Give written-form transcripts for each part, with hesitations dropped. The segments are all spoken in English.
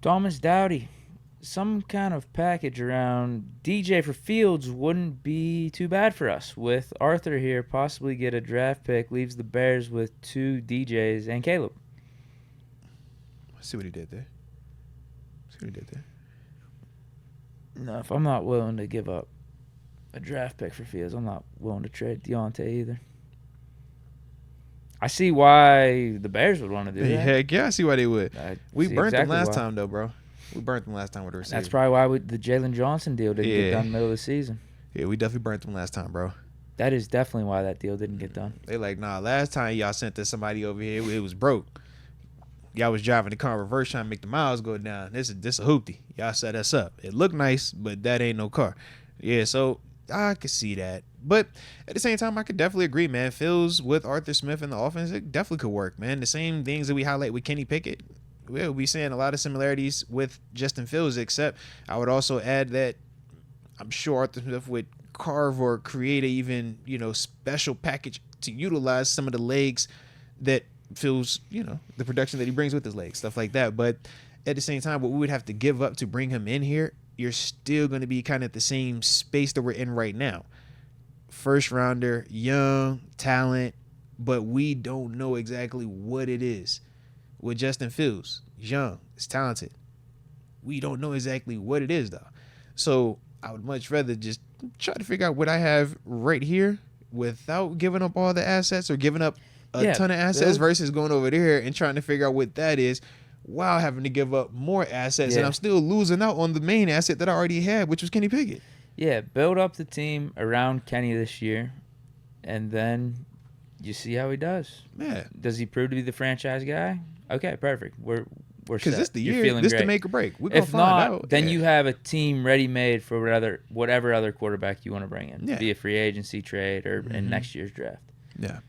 Thomas Dowdy. Some kind of package around DJ for Fields wouldn't be too bad for us. With Arthur here, possibly get a draft pick, leaves the Bears with 2 DJs and Caleb. See what he did there. No, if I'm not willing to give up a draft pick for Fields, I'm not willing to trade Deontay either. I see why the Bears would want to do that. Heck yeah, I see why they would. We burnt them last why. time, though, bro. We burnt them last time with the receiver. That's probably why the Jalen Johnson deal didn't get done in the middle of the season. Yeah, we definitely burnt them last time, bro. That is definitely why that deal didn't get done. They like, nah, last time y'all sent us somebody over here, it was broke. Y'all was driving the car in reverse trying to make the miles go down. This a hoopty. Y'all set us up. It looked nice, but that ain't no car. Yeah, so I could see that. But at the same time, I could definitely agree, man. Fields with Arthur Smith in the offense, it definitely could work, man. The same things that we highlight with Kenny Pickett, we'll be seeing a lot of similarities with Justin Fields, except I would also add that I'm sure Arthur Smith would carve or create a even, special package to utilize some of the legs that Fields, the production that he brings with his legs, stuff like that. But at the same time, what we would have to give up to bring him in here, you're still going to be kind of at the same space that we're in right now. First rounder, young, talent, but we don't know exactly what it is. With Justin Fields, he's young, he's talented. We don't know exactly what it is, though. So I would much rather just try to figure out what I have right here without giving up all the assets or giving up a ton of assets versus going over there and trying to figure out what that is while having to give up more assets. And I'm still losing out on the main asset that I already had, which was Kenny Pickett. Yeah, build up the team around Kenny this year, and then you see how he does. Yeah. Does he prove to be the franchise guy? Okay, perfect. We're because this the year, this the make or break. We're gonna find out. Then you have a team ready made for whatever other quarterback you want to bring in, via free agency trade or in next year's draft. Yeah.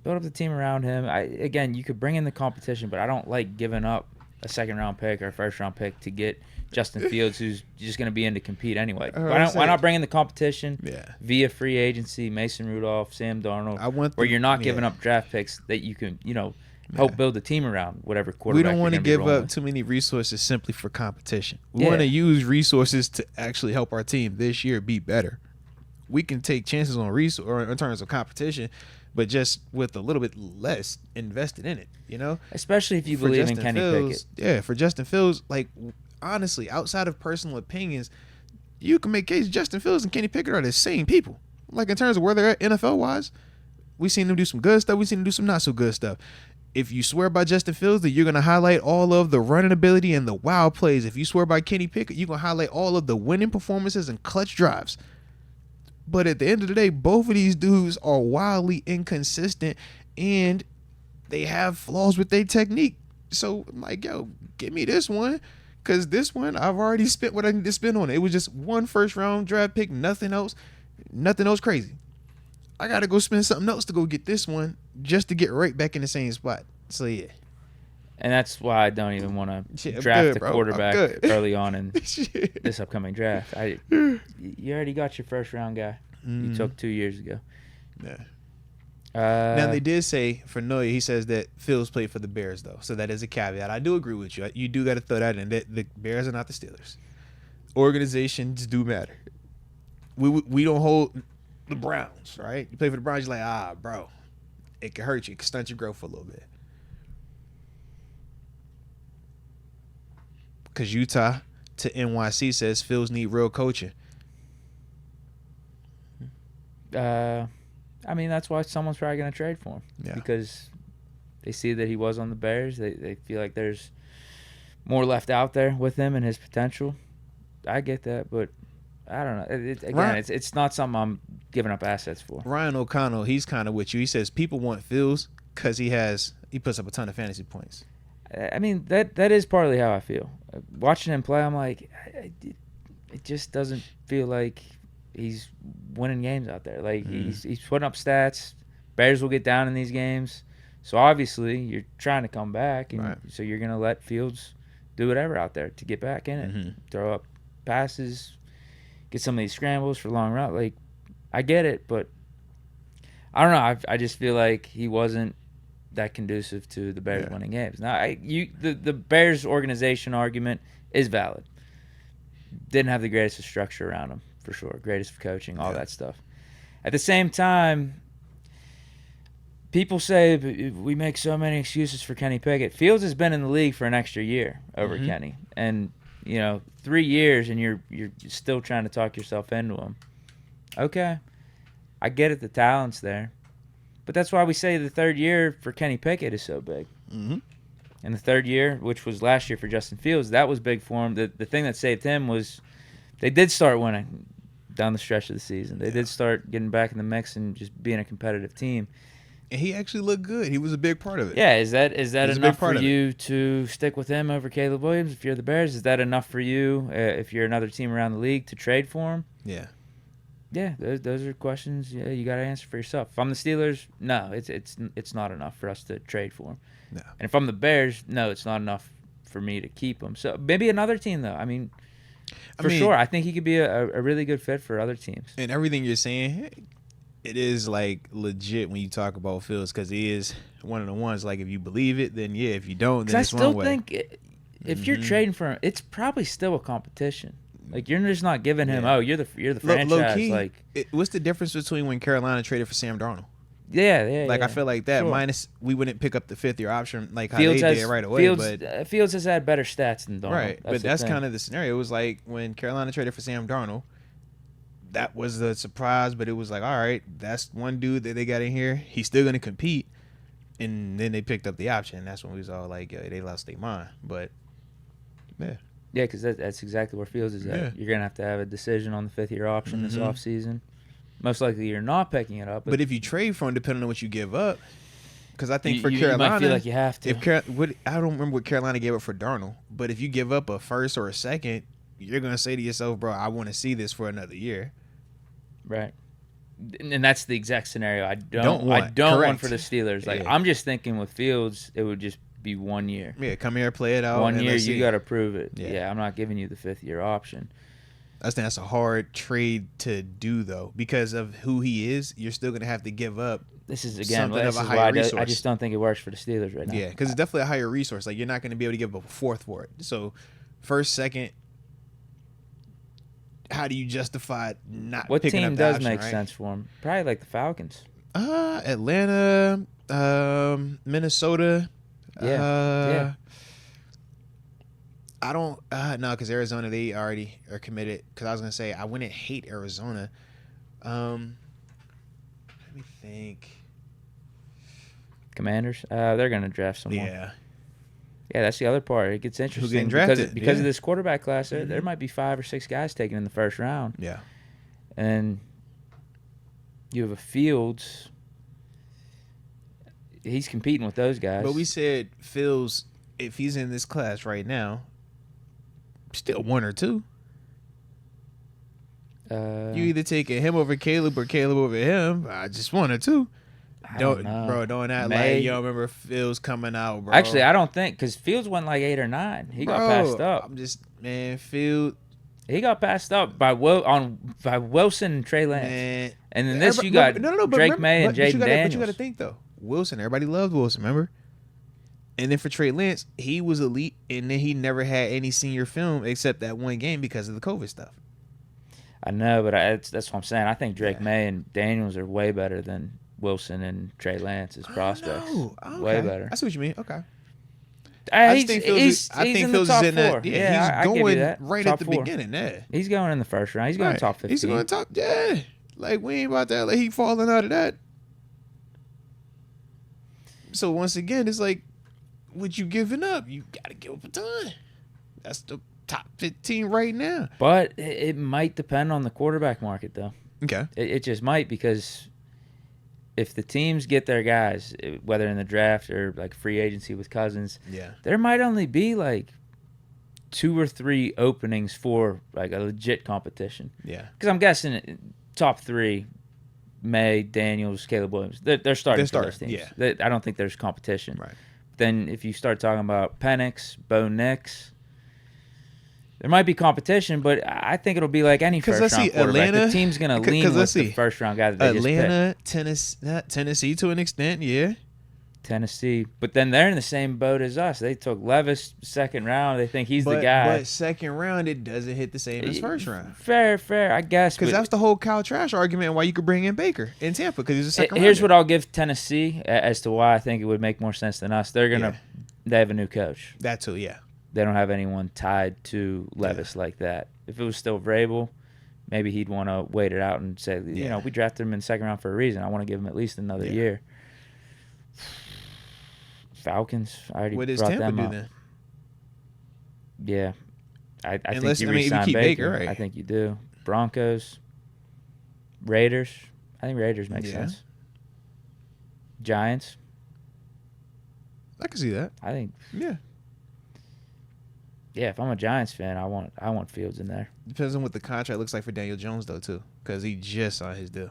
Build up the team around him. Again, you could bring in the competition, but I don't like giving up a second-round pick or a first-round pick to get Justin Fields, who's just going to be in to compete anyway. Why not bring in the competition via free agency, Mason Rudolph, Sam Darnold, where you're not giving up draft picks that you can, help build the team around whatever quarterback. We don't want to give up too many resources simply for competition. We want to use resources to actually help our team this year be better. We can take chances on in terms of competition, but just with a little bit less invested in it, Especially if you believe in Kenny Pickett. Yeah, for Justin Fields, like, honestly, outside of personal opinions, you can make case Justin Fields and Kenny Pickett are the same people. Like, in terms of where they're at NFL-wise, we've seen them do some good stuff. We've seen them do some not so good stuff. If you swear by Justin Fields, then you're going to highlight all of the running ability and the wild plays. If you swear by Kenny Pickett, you're going to highlight all of the winning performances and clutch drives. But at the end of the day, both of these dudes are wildly inconsistent, and they have flaws with their technique. So I'm like, yo, give me this one, because this one, I've already spent what I need to spend on it. It was just one first-round draft pick, nothing else crazy. I got to go spend something else to go get this one just to get right back in the same spot. So, yeah. And that's why I don't even want to draft a quarterback early on in this upcoming draft. You already got your first-round guy. You took 2 years ago. Yeah. Now, they did say, for Noya, he says that Fields played for the Bears, though. So that is a caveat. I do agree with you. You do got to throw that in. That the Bears are not the Steelers. Organizations do matter. We don't hold the Browns, right? You play for the Browns, you're like, bro, it can hurt you. It can stunt your growth for a little bit. Because Utah to NYC says Fields need real coaching. That's why someone's probably going to trade for him. Yeah. Because they see that he was on the Bears. They feel like there's more left out there with him and his potential. I get that, but I don't know. It's not something I'm giving up assets for. Ryan O'Connell, he's kind of with you. He says people want Fields because he puts up a ton of fantasy points. That is partly how I feel. Watching him play, I'm like, it just doesn't feel like he's winning games out there. Like he's putting up stats. Bears will get down in these games, so obviously you're trying to come back, and so you're gonna let Fields do whatever out there to get back in it, throw up passes, get some of these scrambles for long route. Like, I get it, but I don't know. I just feel like he wasn't that conducive to the Bears Yeah. winning games. Now, the Bears organization argument is valid. Didn't have the greatest of structure around them, for sure. Greatest of coaching, all that stuff. At the same time, people say we make so many excuses for Kenny Pickett. Fields has been in the league for an extra year over Kenny. And, 3 years and you're still trying to talk yourself into him. Okay. I get it, the talent's there. But that's why we say the third year for Kenny Pickett is so big. Mm-hmm. And the third year, which was last year for Justin Fields, that was big for him. The thing that saved him was they did start winning down the stretch of the season. They did start getting back in the mix and just being a competitive team. And he actually looked good. He was a big part of it. Yeah, is that enough for you to stick with him over Caleb Williams if you're the Bears? Is that enough for you if you're another team around the league to trade for him? Yeah. Yeah, those are questions you got to answer for yourself. If I'm the Steelers, no, it's not enough for us to trade for him. No. And if I'm the Bears, no, it's not enough for me to keep him. So maybe another team, though. I mean, sure, I think he could be a really good fit for other teams. And everything you're saying, it is like legit when you talk about Fields because he is one of the ones. Like if you believe it, then yeah. If you don't, then it's one way. I still think if you're trading for him, it's probably still a competition. Like you're just not giving him. Oh, you're the franchise. Low key, like what's the difference between when Carolina traded for Sam Darnold? Yeah. Like I feel like that. Sure. Minus we wouldn't pick up the 5th-year option like how Fields they did right away. Fields has had better stats than Darnold. Right, but that's kind of the scenario. It was like when Carolina traded for Sam Darnold. That was the surprise, but it was like, all right, that's one dude that they got in here. He's still going to compete. And then they picked up the option. That's when we was all like, they lost their mind. But, yeah. Yeah, because that's exactly where Fields is at. Yeah. You're going to have a decision on the 5th-year option this offseason. Most likely you're not picking it up. But if you trade for him, depending on what you give up, because I think for Carolina, you might feel like you have to. I don't remember what Carolina gave up for Darnold, but if you give up a first or a second, you're going to say to yourself, bro, I want to see this for another year. Right. And that's the exact scenario I don't want for the Steelers. Like I'm just thinking with Fields, it would just be 1 year. Yeah, come here, play it out. 1 year, you got to prove it. Yeah, I'm not giving you the 5th-year option. I think that's a hard trade to do, though, because of who he is. You're still going to have to give up. This is why I just don't think it works for the Steelers right now. Yeah, because it's definitely a higher resource. Like you're not going to be able to give up a 4th for it. So, first, second. How do you justify not what picking team up the does option, make right? sense for him? Probably like the Falcons. Atlanta, Minnesota. Yeah. I don't no, because Arizona, they already are committed. Because I was gonna say I wouldn't hate Arizona. Let me think. Commanders. They're gonna draft someone. Yeah, that's the other part. It gets interesting. Who's getting drafted? Because of this quarterback class. There might be 5 or 6 guys taken in the first round. Yeah. And you have a Fields. He's competing with those guys. But we said Fields, if he's in this class right now, still 1 or 2. You either taking him over Caleb or Caleb over him. Just 1 or 2. Don't act like you don't remember Fields coming out, bro. Actually, I don't think because Fields went like 8 or 9. He got passed up. I'm just Fields. He got passed up by Wilson and Trey Lance. Man. And then you got Drake May and Jaden Daniels. But you got to think though, Wilson. Everybody loved Wilson, remember? And then for Trey Lance, he was elite, and then he never had any senior film except that one game because of the COVID stuff. I know, but that's what I'm saying. I think Drake May and Daniels are way better than Wilson and Trey Lance as prospects. Okay. Way better. I see what you mean. Okay. I think Fields is in that. Yeah, he's going right top at the 4. beginning there. He's going in the first round. He's going top 15. He's going top. Yeah. Like, we ain't about that. Like, he falling out of that. So, once again, it's like, what you giving up? You got to give up a ton. That's the top 15 right now. But it might depend on the quarterback market, though. Okay. It just might because if the teams get their guys, whether in the draft or like free agency with Cousins, there might only be like 2 or 3 openings for like a legit competition. Yeah. Because I'm guessing top 3, May, Daniels, Caleb Williams, they're starting for those teams. Yeah. I don't think there's competition. Right. Then if you start talking about Penix, Bo Nix, there might be competition, but I think it'll be like any first-round quarterback. The team's going to lean with the first-round guy that they Atlanta, just picked. Tennessee to an extent, yeah. Tennessee. But then they're in the same boat as us. They took Levis second round. They think he's the guy. But second round, it doesn't hit the same as first round. Fair, I guess. Because that's the whole Kyle Trask argument why you could bring in Baker in Tampa because he's a second Here's rounder. what I'll give Tennessee as to why I think it would make more sense than us. They have a new coach. That too, yeah. They don't have anyone tied to Levis like that. If it was still Vrabel, maybe he'd want to wait it out and say, we drafted him in the second round for a reason. I want to give him at least another year. Falcons, I already what does brought Tampa them do up. then? Yeah. I think Unless, you if you re-sign keep Baker. Baker, right? I think you do. Broncos, Raiders. I think Raiders makes sense. Giants. I can see that. I think. Yeah. Yeah, if I'm a Giants fan, I want Fields in there. Depends on what the contract looks like for Daniel Jones, though, too, because he just signed his deal.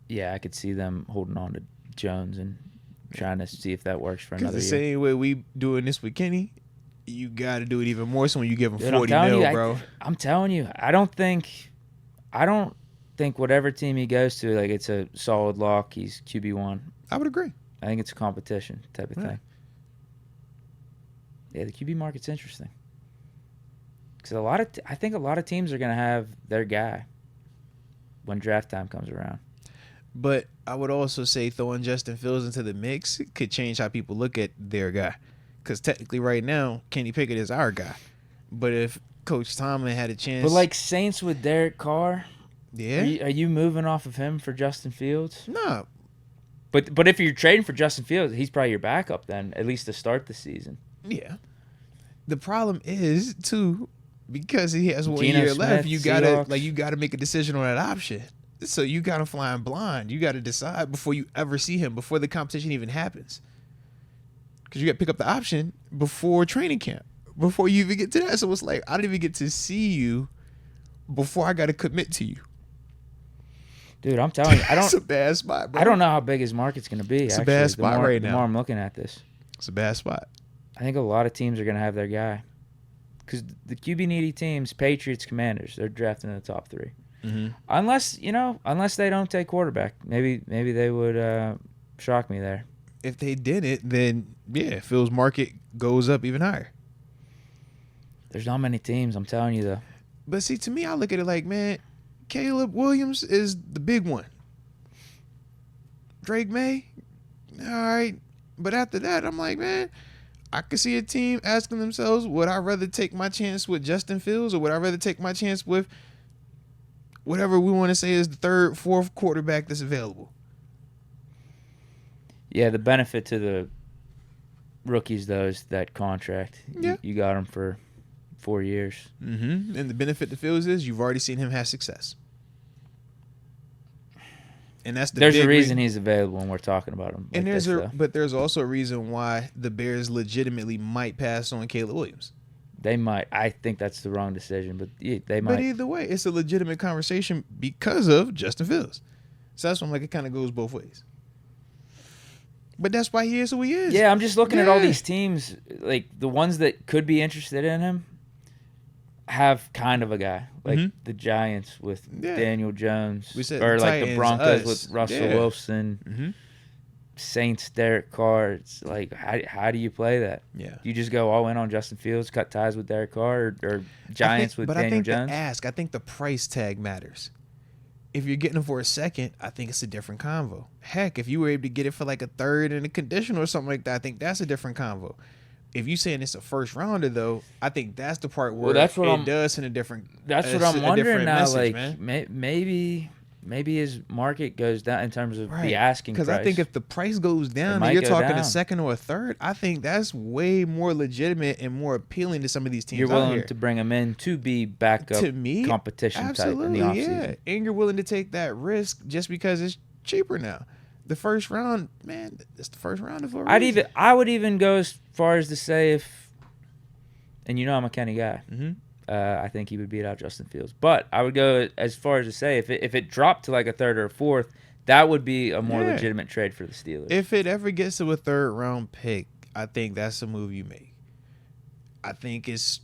Yeah, I could see them holding on to Jones and trying to see if that works for another year. Because the same way we doing this with Kenny, you got to do it even more so when you give him Dude, 40 mil, bro. I'm telling you, I don't think whatever team he goes to, like, it's a solid lock. He's QB1. I would agree. I think it's a competition type of thing. Yeah, the QB market's interesting. Because I think a lot of teams are going to have their guy when draft time comes around. But I would also say throwing Justin Fields into the mix could change how people look at their guy. Because technically right now, Kenny Pickett is our guy. But if Coach Tomlin had a chance... But like Saints with Derek Carr, yeah, are you moving off of him for Justin Fields? No. But if you're trading for Justin Fields, he's probably your backup then, at least to start the season. Yeah. The problem is, too, because he has 1 Geno year Smith, left, you Seahawks. gotta make a decision on that option. So you got to fly in blind. You got to decide before you ever see him, before the competition even happens. Because you got to pick up the option before training camp, before you even get to that. So it's like, I didn't even get to see you before I got to commit to you. Dude, I'm telling you, It's a bad spot, bro. I don't know how big his market's going to be. It's a bad spot right now. The more I'm looking at this. It's a bad spot. I think a lot of teams are going to have their guy. Because the QB needy teams, Patriots, Commanders, they're drafting in the top 3. Mm-hmm. Unless they don't take quarterback, maybe they would shock me there. If they did it, then yeah, Phil's market goes up even higher. There's not many teams, I'm telling you though. But see, to me, I look at it like, man, Caleb Williams is the big one. Drake May, all right, but after that, I'm like, man, I could see a team asking themselves, would I rather take my chance with Justin Fields or would I rather take my chance with whatever we want to say is the third, fourth quarterback that's available? Yeah, the benefit to the rookies, though, is that contract. Yeah. You got him for 4 years. Mm-hmm. And the benefit to Fields is you've already seen him have success. And that's There's a reason he's available when we're talking about him. And there's also a reason why the Bears legitimately might pass on Caleb Williams. They might. I think that's the wrong decision, but they might. But either way, it's a legitimate conversation because of Justin Fields. So that's why I'm like, it kind of goes both ways. But that's why he is who he is. Yeah, I'm just looking at all these teams, like the ones that could be interested in him have kind of a guy. Like the Giants with Daniel Jones. Or like Titans, the Broncos us. with Russell Wilson. Mm-hmm. Saints, Derek Carr. It's like, how do you play that? Yeah. Do you just go all in on Justin Fields, cut ties with Derek Carr, or Giants with Daniel Jones? I think the price tag matters. If you're getting him for a second, I think it's a different convo. Heck, if you were able to get it for like a third and a conditional or something like that, I think that's a different convo. If you saying it's a first rounder, though, I think that's the part where it does send a different. That's what I'm wondering now. Message, like man. maybe his market goes down in terms of the asking price. Because I think if the price goes down and you're talking a second or a third, I think that's way more legitimate and more appealing to some of these teams. You're willing to bring him in to be backup to me, competition type in the offseason. Yeah. And you're willing to take that risk just because it's cheaper now. The first round, man, it's the first round of a reason. I would even go as far as to say and you know I'm a Kenny guy. Mm-hmm. I think he would beat out Justin Fields. But I would go as far as to say if it dropped to like a third or a fourth, that would be a more legitimate trade for the Steelers. If it ever gets to a third round pick, I think that's a move you make. I think it's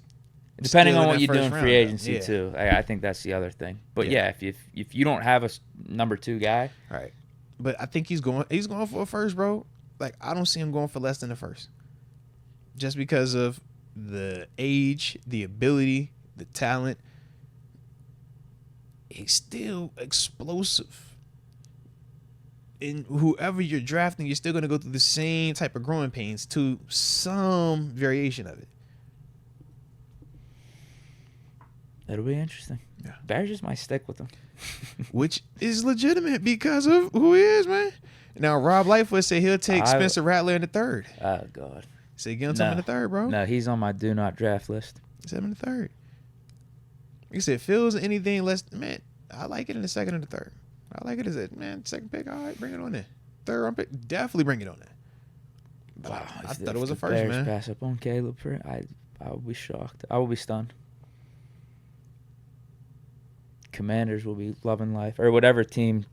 depending on what you do in free agency too. I think that's the other thing. But if you don't have a number 2 guy, right. But I think he's going for a first, bro. Like, I don't see him going for less than a first. Just because of the age, the ability, the talent. He's still explosive. And whoever you're drafting, you're still going to go through the same type of growing pains to some variation of it. It'll be interesting. Yeah. Bears just might stick with him. Which is legitimate because of who he is, man. Now, Rob Lightfoot said he'll take Spencer Rattler in the third. Oh, God. Say give him to him in the third, bro. No, he's on my do not draft list. He said him in the third. He said Fields anything less, man, I like it in the second and the third. I like it as a, man, second pick. All right, bring it on there. Third round pick, definitely bring it on there. But Wow, I thought it was a first, Bears man. Pass up on Caleb for I would be shocked. I will be stunned. Commanders will be loving life, or whatever team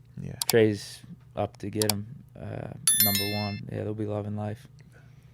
trades up to get him number one. Yeah, they'll be loving life.